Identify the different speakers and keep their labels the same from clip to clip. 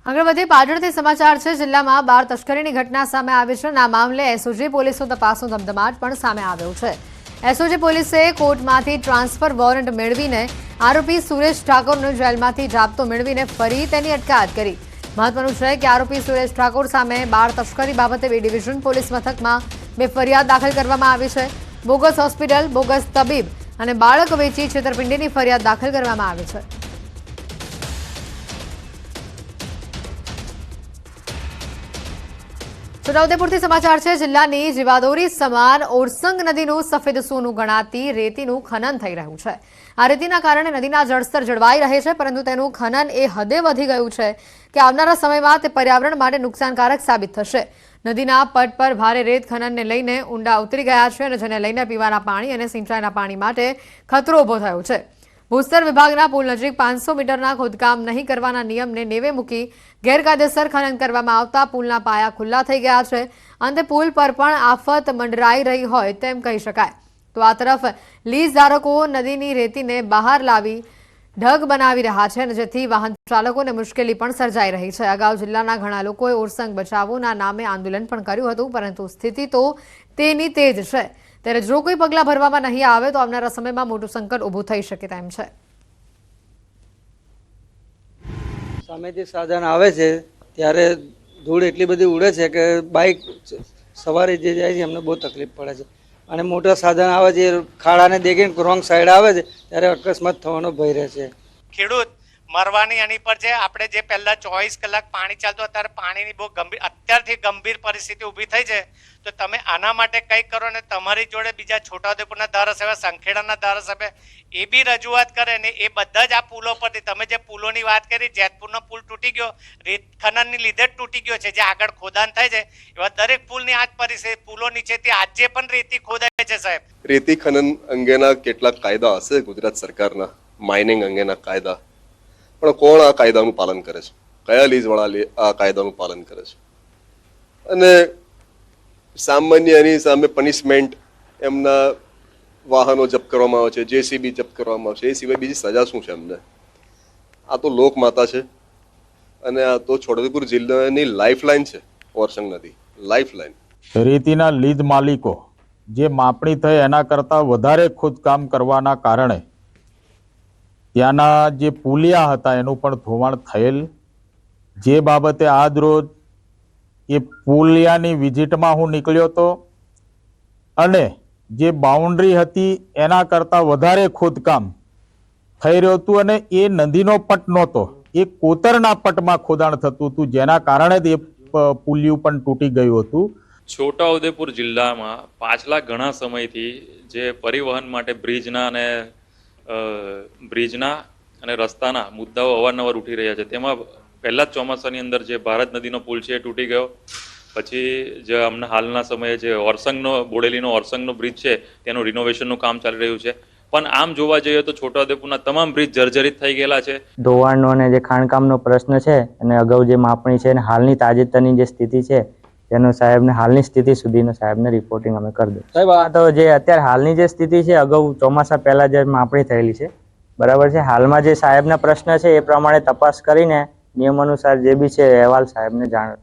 Speaker 1: આગળ વધીએ પાટણથી સમાચાર છે। જિલ્લામાં બાળ તસ્કરીની ઘટના સામે આવી છે અને આ મામલે એસઓજી પોલીસનો તપાસનો ધમધમાટ પણ સામે આવ્યો છે। એસઓજી પોલીસે કોર્ટમાંથી ટ્રાન્સફર વોરંટ મેળવીને આરોપી સુરેશ ઠાકોરને જેલમાંથી જાપ્તો મેળવીને ફરી તેની અટકાયત કરી। મહત્વનું છે કે આરોપી સુરેશ ઠાકોર સામે બાળ તસ્કરી બાબતે બી ડિવિઝન પોલીસ મથકમાં 2 ફરિયાદ દાખલ કરવામાં આવી છે। બોગસ હોસ્પિટલ, બોગસ તબીબ અને બાળક વેચી છેતરપિંડીની ફરિયાદ દાખલ કરવામાં આવી છે। છોટાઉદેપુરથી સમાચાર છે। જિલ્લાની જીવાદોરી સમાન ઓરસંગ નદીનું સફેદ સોનું ગણાતી રેતીનું ખનન થઈ રહ્યું છે। આ રેતીના કારણે નદીના જળસ્તર જળવાઈ રહે છે, પરંતુ તેનું ખનન એ હદે વધી ગયું છે કે આવનારા સમયમાં તે પર્યાવરણ માટે નુકસાનકારક સાબિત થશે। નદીના પટ પર ભારે રેત ખનનને લઈને ઊંડા ઉતરી ગયા છે અને જેને લઈને પીવાના પાણી અને સિંચાઈના પાણી માટે ખતરો ઊભો થયો છે। ભૂસ્તર વિભાગના પુલ નજીક 500 મીટરના ખોદકામ નહીં કરવાના નિયમને નેવે મૂકી ગેરકાયદેસર ખનન કરવામાં આવતા પુલના પાયા ખુલ્લા થઈ ગયા છે। અંતે પુલ પર પણ આફત મંડરાઈ રહી હોય તેમ કહી શકાય। તો આ તરફ લીઝ ધારકો નદીની રેતીને બહાર લાવી ઢગ બનાવી રહ્યા છે અને જેથી વાહન ચાલકોને મુશ્કેલી પણ સર્જાઈ રહી છે। અગાઉ જિલ્લાના ઘણા લોકોએ ઓરસંગ બચાવોના નામે આંદોલન પણ કર્યું હતું, પરંતુ સ્થિતિ તો તેની તે જ છે। ત્યારે જો કોઈ પગલાં ભરવામાં નહીં આવે તો આવનારા સમયમાં મોટું સંકટ ઊભું થઈ શકે તેમ છે।
Speaker 2: સામેથી સાધન આવે છે ત્યારે ધૂળ એટલી બધી ઉડે છે કે બાઇક સવારે જે જાય છે એમને બહુ તકલીફ પડે છે અને મોટા સાધન આવે છે ખાડાને દેખીને રોંગ સાઈડ આવે છે ત્યારે અકસ્માત થવાનો ભય રહે છે।
Speaker 3: ખેડૂત મરવાની એની પર છે। આપણે જે પહેલા 24 કલાક પાણી ચાલતું, અત્યારે પાણીની બહુ ગંભીર અત્યારથી ગંભીર પરિસ્થિતિ ઊભી થઈ છે। તો તમે આના માટે કંઈક કરો ને તમારી જોડે બીજા છોટાઉદેપુરના ધારાસભ્ય, સંખેડાના ધારાસભ્ય એ બી રજૂઆત કરે ને એ બધા જ આ પુલો પરથી, તમે જે પુલોની વાત કરી, જેતપુરનો પુલ તૂટી ગયો રેત ખનનની લીધે જ તૂટી ગયો છે, જે આગળ ખોદાણ થાય છે એવા દરેક પુલની આ જ પરિસ્થિતિ, પુલો નીચેથી આજે પણ રેતી ખોદાય છે। સાહેબ,
Speaker 4: રેતી ખનન અંગેના કેટલાક કાયદા હશે ગુજરાત સરકારના, માઇનિંગ અંગેના કાયદા, પણ કોણ આ કાયદાનું પાલન કરે છે? કયા લીઝવાળા આ કાયદાનું પાલન કરે છે? અને સામાન્ય એની સામે પનિશમેન્ટ, એમના વાહનો જપ્ત કરવામાં આવે છે, જેસીબી જપ્ત કરવામાં આવે છે, એ સિવાય બીજી સજા શું છે એમને? આ તો લોકમાતા છે અને આ તો છોટાઉદેપુર જિલ્લાની લાઈફલાઈન છે। ઓરસંગ નદી લાઈફલાઈન।
Speaker 5: રેતીના લીઝ માલિકો જે માપણી થઈ એના કરતાં વધારે ખોદકામ કરવાના કારણે ત્યાંના જે પુલિયા હતા એનું પણ ધોવાણ થયેલ, જે બાબતે આજ રોજ એ પુલિયાની વિઝિટમાં હું નીકળ્યો હતો અને જે બાઉન્ડ્રી હતી એના કરતાં વધારે ખોદકામ થઈ રહ્યું હતું અને એ નદીનો પટ નહોતો, એ કોતરના પટમાં ખોદાણ થતું હતું, જેના કારણે જ એ પુલિયું પણ તૂટી ગયું હતું।
Speaker 6: છોટાઉદેપુર જિલ્લામાં પાછલા ઘણા સમયથી જે પરિવહન માટે બ્રિજના અને રસ્તાના મુદ્દાઓ અવારનવાર ઉઠી રહ્યા છે। તેમાં પહેલા જ ચોમાસાની અંદર જે ભારત નદીનો પુલ છે એ તૂટી ગયો, પછી જે હમણાં હાલના સમયે જે ઓરસંગનો, બોડેલીનો ઓરસંગનો બ્રિજ છે તેનું રિનોવેશનનું કામ ચાલી રહ્યું છે। પણ આમ જોવા જઈએ તો છોટાઉદેપુરના તમામ બ્રિજ જર્જરિત થઈ ગયેલા છે।
Speaker 7: ધોવાણનો અને જે ખાણકામનો પ્રશ્ન છે અને અગાઉ જે માપણી છે અને હાલની તાજેતરની જે સ્થિતિ છે તેનો સાહેબને હાલની સ્થિતિ સુધીનો સાહેબને રિપોર્ટિંગ અમે કરી દઉં। સાહેબ, આ તો જે અત્યારે હાલની જે સ્થિતિ છે, અગાઉ ચોમાસા પહેલા જે માપણી થયેલી છે, બરાબર છે। હાલમાં જે સાહેબના પ્રશ્ન છે એ પ્રમાણે તપાસ કરીને નિયમ અનુસાર જે બી છે અહેવાલ સાહેબને જાણ।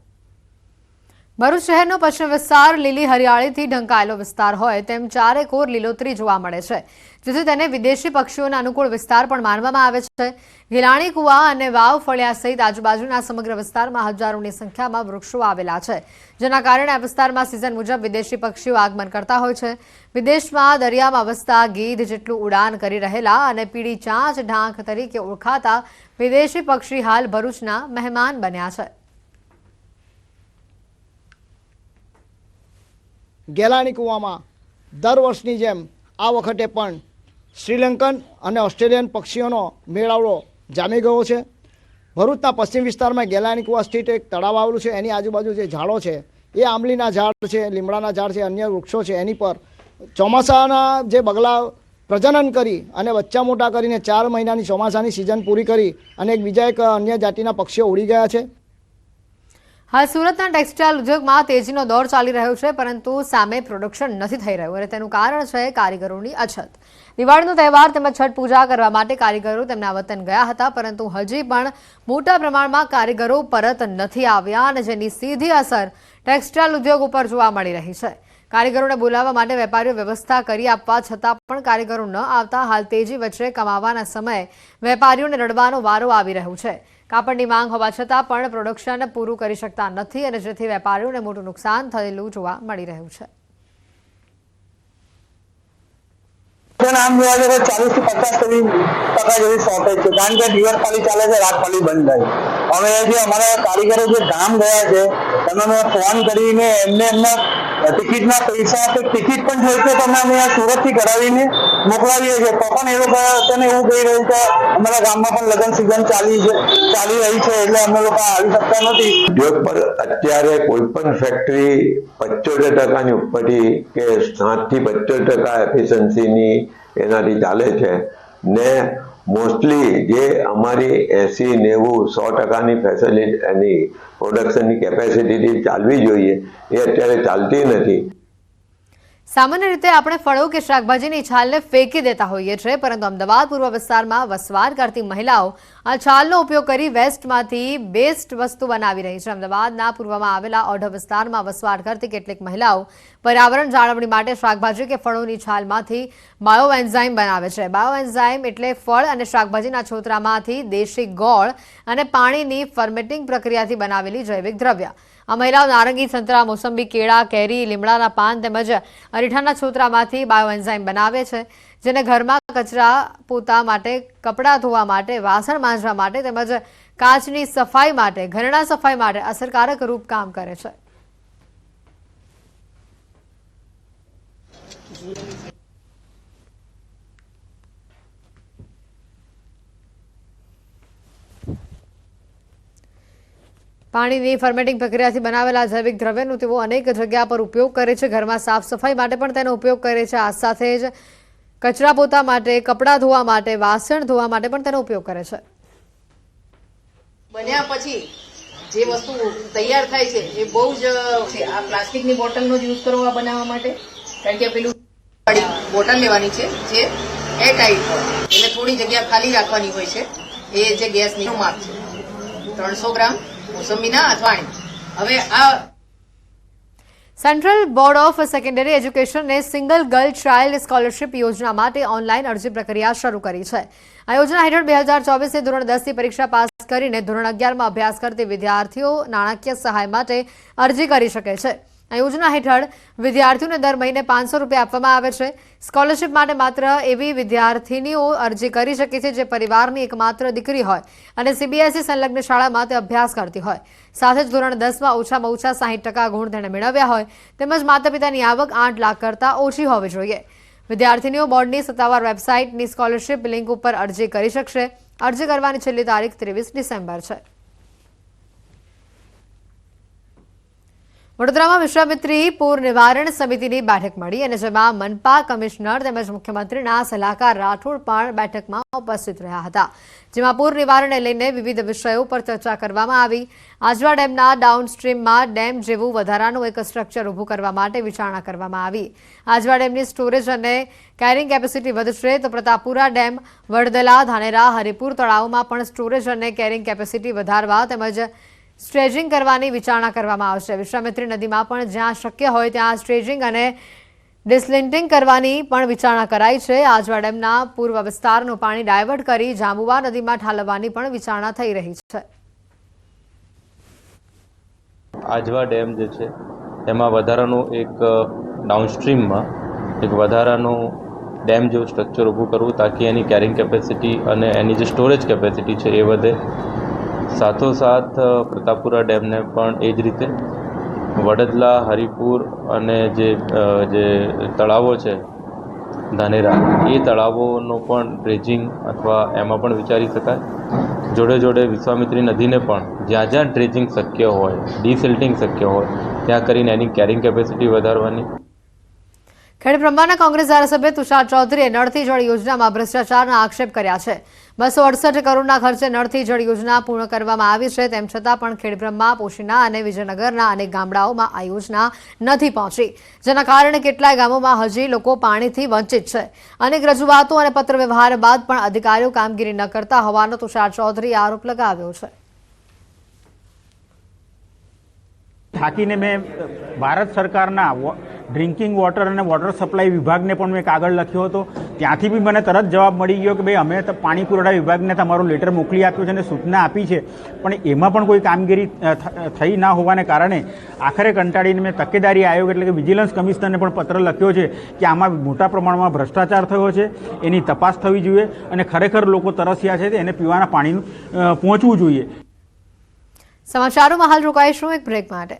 Speaker 1: ભરૂચ શહેરનો પશ્ચિમ વિસ્તાર લીલી હરિયાળીથી ઢંકાયેલો વિસ્તાર હોય તેમ ચારેકોર લીલોતરી જોવા મળે છે, જેથી તેને વિદેશી પક્ષીઓના અનુકૂળ વિસ્તાર પણ માનવામાં આવે છે। ગિલાણી કુવા અને વાવ ફળિયા સહિત આજુબાજુના સમગ્ર વિસ્તારમાં હજારોની સંખ્યામાં વૃક્ષો આવેલા છે, જેના કારણે આ વિસ્તારમાં સિઝન મુજબ વિદેશી પક્ષીઓ આગમન કરતા હોય છે। વિદેશમાં દરિયામાં વસતા ગીધ જેટલું ઉડાન કરી રહેલા અને પીળી ચાંચ ઢાંક તરીકે ઓળખાતા વિદેશી પક્ષી હાલ ભરૂચના મહેમાન બન્યા છે।
Speaker 8: ગેલાણી કૂવામાં દર વર્ષની જેમ આ વખતે પણ શ્રીલંકન અને ઓસ્ટ્રેલિયન પક્ષીઓનો મેળાવડો જામી ગયો છે। ભરૂચના પશ્ચિમ વિસ્તારમાં ગેલાણી કૂવા સ્થિત એક તળાવ આવેલું છે, એની આજુબાજુ જે ઝાડો છે એ આંબલીના ઝાડ છે, લીમડાના ઝાડ છે, અન્ય વૃક્ષો છે, એની પર ચોમાસાના જે બગલા પ્રજનન કરી અને બચ્ચા મોટા કરીને 4 મહિનાની ચોમાસાની સિઝન પૂરી કરી અને બીજા એક અન્ય જાતિના પક્ષીઓ ઉડી ગયા છે।
Speaker 1: હાલ સુરતના ટેક્સટાઇલ ઉદ્યોગમાં તેજીનો દોર ચાલી રહ્યો છે, પરંતુ સામે પ્રોડક્શન નથી થઈ રહ્યું અને તેનું કારણ છે કારીગરોની અછત. દિવાળીનો તહેવાર તેમજ છઠ પૂજા કરવા માટે કારીગરો તેમના વતન ગયા હતા, પરંતુ હજી પણ મોટા પ્રમાણમાં કારીગરો પરત નથી આવ્યા અને જેની સીધી અસર ટેક્સટાઇલ ઉદ્યોગ ઉપર જોવા મળી રહી છે. કારીગરોને બોલાવવા માટે વેપારીઓ વ્યવસ્થા કરી આપવા છતાં પણ કારીગરો ન આવતા હાલ તેજી વચ્ચે કમાવાના સમયે વેપારીઓને રડવાનો વારો આવી રહ્યો છે. કાપડની માંગ હોવા છતાં પણ પ્રોડક્શન પૂરું કરી શકતા નથી અને જેથી વેપારીઓને મોટું નુકસાન થયેલું જોવા મળી રહ્યું છે.
Speaker 9: આમ જોવા જઈએ તો 40 થી 50% જેવી શોર્ટેજ છે, કારણ કે દિવસ ખાલી ચાલે છે, રાત ખાલી બંધ થાય. હવે જે અમારા કારીગરો જે ગામ ગયા છે તમે મેં ફોન કરીને એમના ટિકિટના પૈસા ટિકિટ પણ જોઈ છે તમે અમે સુરત થી કરાવીને મોકલાવીએ છીએ, તો પણ એ લોકો તને એવું કહી રહ્યું કે અમારા ગામમાં પણ લગ્ન સિઝન ચાલી રહી છે એટલે અમે લોકો આવી શકતા નથી.
Speaker 10: ઉદ્યોગ પર અત્યારે કોઈ પણ ફેક્ટરી 75% ઉપરથી કે 7 થી 75% એફિશિયન્સીની એનાથી ચાલે છે ને મોસ્ટલી જે અમારી 80-90-100%ની ફેસિલિટી એની પ્રોડક્શનની કેપેસિટીથી ચાલવી જોઈએ એ અત્યારે ચાલતી નથી.
Speaker 1: સામાન્ય રીતે આપણે ફળો કે શાકભાજીની છાલને ફેંકી દેતા હોઈએ છીએ, પરંતુ અમદાવાદ પૂર્વ વિસ્તારમાં વસવાટ કરતી મહિલાઓ આ છાલનો ઉપયોગ કરી વેસ્ટમાંથી બેસ્ટ વસ્તુ બનાવી રહી છે. અમદાવાદના પૂર્વમાં આવેલા ઓઢવ વિસ્તારમાં વસવાટ કરતી કેટલીક મહિલાઓ પર્યાવરણ જાળવણી માટે શાકભાજી કે ફળોની છાલમાંથી બાયોએન્ઝાઇમ બનાવે છે. બાયોએન્ઝાઇમ એટલે ફળ અને શાકભાજીના છોતરામાંથી દેશી ગોળ અને પાણીની ફર્મેન્ટિંગ પ્રક્રિયાથી બનાવેલી જૈવિક દ્રવ્ય. આ મહિલાઓ નારંગી, સંતરા, મોસંબી, કેળા, કેરી, લીમડાના પાન તેમજ અરીઠાના છોતરામાંથી બાયોએન્ઝાઇમ બનાવે છે, જેને ઘરમાં કચરા પોતા માટે, કપડાં ધોવા માટે, વાસણ માંજવા માટે તેમજ કાચની સફાઈ માટે, ઘરેણા સફાઈ માટે અસરકારક રૂપ કામ કરે છે. પાણીની ફર્મેન્ટિંગ પ્રક્રિયાથી બનાવેલા જૈવિક દ્રવ્યનો તેઓ અનેક જગ્યા પર ઉપયોગ કરે છે. ઘરમાં સાફ સફાઈ માટે પણ તેનો ઉપયોગ કરે છે. આ સાથે જ કચરા પોતા માટે, કપડાં ધોવા માટે, વાસણ ધોવા માટે પણ તેનો ઉપયોગ કરે છે.
Speaker 11: બન્યા પછી જે વસ્તુ તૈયાર થાય છે એ બહુ જ આ પ્લાસ્ટિકની બોટલનો જ યુઝ કરવો બનાવવા માટે, કારણ કે પેલું બોટલ લેવાની છે જે એરટાઈટ હોય એટલે થોડી જગ્યા ખાલી રાખવાની હોય છે. એ જે ગેસની માપ છે 300 ગ્રામ મોસંબીના અથાણી. હવે આ
Speaker 1: સેન્ટ્રલ બોર્ડ ઓફ સેકન્ડરી એજ્યુકેશને સિંગલ ગર્લ ચાઇલ્ડ સ્કોલરશિપ યોજના માટે ઓનલાઈન અરજી પ્રક્રિયા શરૂ કરી છે. આ યોજના હેઠળ 2024 ધોરણ 10 ની પરીક્ષા પાસ કરીને ધોરણ 11માં અભ્યાસ કરતી વિદ્યાર્થીઓ નાણાકીય સહાય માટે અરજી કરી શકે છે. આ યોજના હેઠળ વિદ્યાર્થીઓને દર મહિને 500 રૂપિયા આપવામાં આવે છે. સ્કોલરશિપ માટે માત્ર એવી વિદ્યાર્થીનીઓ અરજી કરી શકે છે જે પરિવારની એકમાત્ર દીકરી હોય અને સીબીએસઈ સંલગ્ન શાળામાં તે અભ્યાસ કરતી હોય, સાથે જ ધોરણ 10માં ઓછામાં ઓછા 60% ગુણ તેણે મેળવ્યા હોય તેમજ માતા પિતાની આવક 8 લાખ કરતાં ઓછી હોવી જોઈએ. વિદ્યાર્થીનીઓ બોર્ડની સત્તાવાર વેબસાઇટની સ્કોલરશિપ લિંક ઉપર અરજી કરી શકશે. અરજી કરવાની છેલ્લી તારીખ 23 ડિસેમ્બર છે. વડોદરામાં વિશ્વામિત્રી પૂર નિવારણ સમિતિની બેઠક મળી અને જેમાં મનપા કમિશનર તેમજ મુખ્યમંત્રીના સલાહકાર રાઠોડ પણ બેઠકમાં ઉપસ્થિત રહ્યા હતા, જેમાં પૂર નિવારણને લઈને વિવિધ વિષયો પર ચર્ચા કરવામાં આવી. આજવા ડેમના ડાઉનસ્ટ્રીમમાં ડેમ જેવું વધારાનું એક સ્ટ્રક્ચર ઊભું કરવા માટે વિચારણા કરવામાં આવી. આજવા ડેમની સ્ટોરેજ અને કેરિંગ કેપેસિટી વધશે તો પ્રતાપપુરા ડેમ, વડદલા, ધાનેરા, હરિપુર તળાવમાં પણ સ્ટોરેજ અને કેરિંગ કેપેસિટી વધારવા તેમજ સ્ટ્રેજિંગ કરવાની વિચારણા કરવામાં આવશે. વિશ્વામિત્રી નદીમાં પણ જ્યાં શક્ય હોય ત્યાં સ્ટ્રેજિંગ અને ડિસલિન્ટિંગ કરવાની પણ વિચારણા કરાઈ છે. આજવા ડેમના પૂર્વ વિસ્તારનું પાણી ડાયવર્ટ કરી જાંબુવા નદીમાં ઠાલવવાની પણ વિચારણા થઈ રહી છે.
Speaker 6: આજવા ડેમ જે છે તેમાં વધારાનું એક ડાઉનસ્ટ્રીમમાં એક વધારાનું ડેમ જેવું સ્ટ્રક્ચર ઊભું કરવું તાકી એની કેરિંગ કેપેસિટી અને એની જે સ્ટોરેજ કેપેસિટી છે એ વધે. સાથોસાથ પ્રતાપપુરા ડેમને પણ એ જ રીતે વડદલા, હરિપુર અને જે તળાવો છે ધાનેરા, એ તળાવોનો પણ ડ્રેજિંગ અથવા એમાં પણ વિચારી શકાય. જોડે જોડે વિશ્વામિત્રી નદીને પણ જ્યાં જ્યાં ડ્રેજિંગ શક્ય હોય, ડિસિલ્ટિંગ શક્ય હોય ત્યાં કરીને એની કેરિંગ કેપેસિટી વધારવાની.
Speaker 1: ખેડબ્રહ્માના કોંગ્રેસ ધારાસભ્ય તુષાર ચૌધરીએ નળથી જળ યોજનામાં ભ્રષ્ટાચારના આક્ષેપ કર્યા છે. 268 કરોડના ખર્ચે નળથી જળ યોજના પૂર્ણ કરવામાં આવી છે, તેમ છતાં પણ ખેડબ્રહ્મા, પોશીના અને વિજયનગરના અનેક ગામડાઓમાં આ યોજના નથી પહોંચી, જેના કારણે કેટલાય ગામોમાં હજી લોકો પાણીથી વંચિત છે. અનેક રજૂઆતો અને પત્ર વ્યવહાર બાદ પણ અધિકારીઓ કામગીરી ન કરતા હોવાનો તુષાર ચૌધરીએ આરોપ લગાવ્યો છે.
Speaker 12: થાકીને મેં ભારત સરકારના ડ્રિંકિંગ વોટર અને વોટર સપ્લાય વિભાગને પણ મેં કાગળ લખ્યો હતો. ત્યાંથી બી મને તરત જવાબ મળી ગયો કે ભાઈ અમે તો પાણી પુરવઠા વિભાગને તમારું લેટર મોકલી આપ્યું છે અને સૂચના આપી છે, પણ એમાં પણ કોઈ કામગીરી થઈ ના હોવાને કારણે આખરે કંટાળીને મેં તકેદારી આયોગ એટલે કે વિજિલન્સ કમિશનરને પણ પત્ર લખ્યો છે કે આમાં મોટા પ્રમાણમાં ભ્રષ્ટાચાર થયો છે, એની તપાસ થવી જોઈએ અને ખરેખર લોકો તરસ્યા છે એને પીવાના પાણીનું પહોંચવું જોઈએ.
Speaker 1: સમાચારોમાં હાલ રોકાઈશું એક બ્રેક માટે.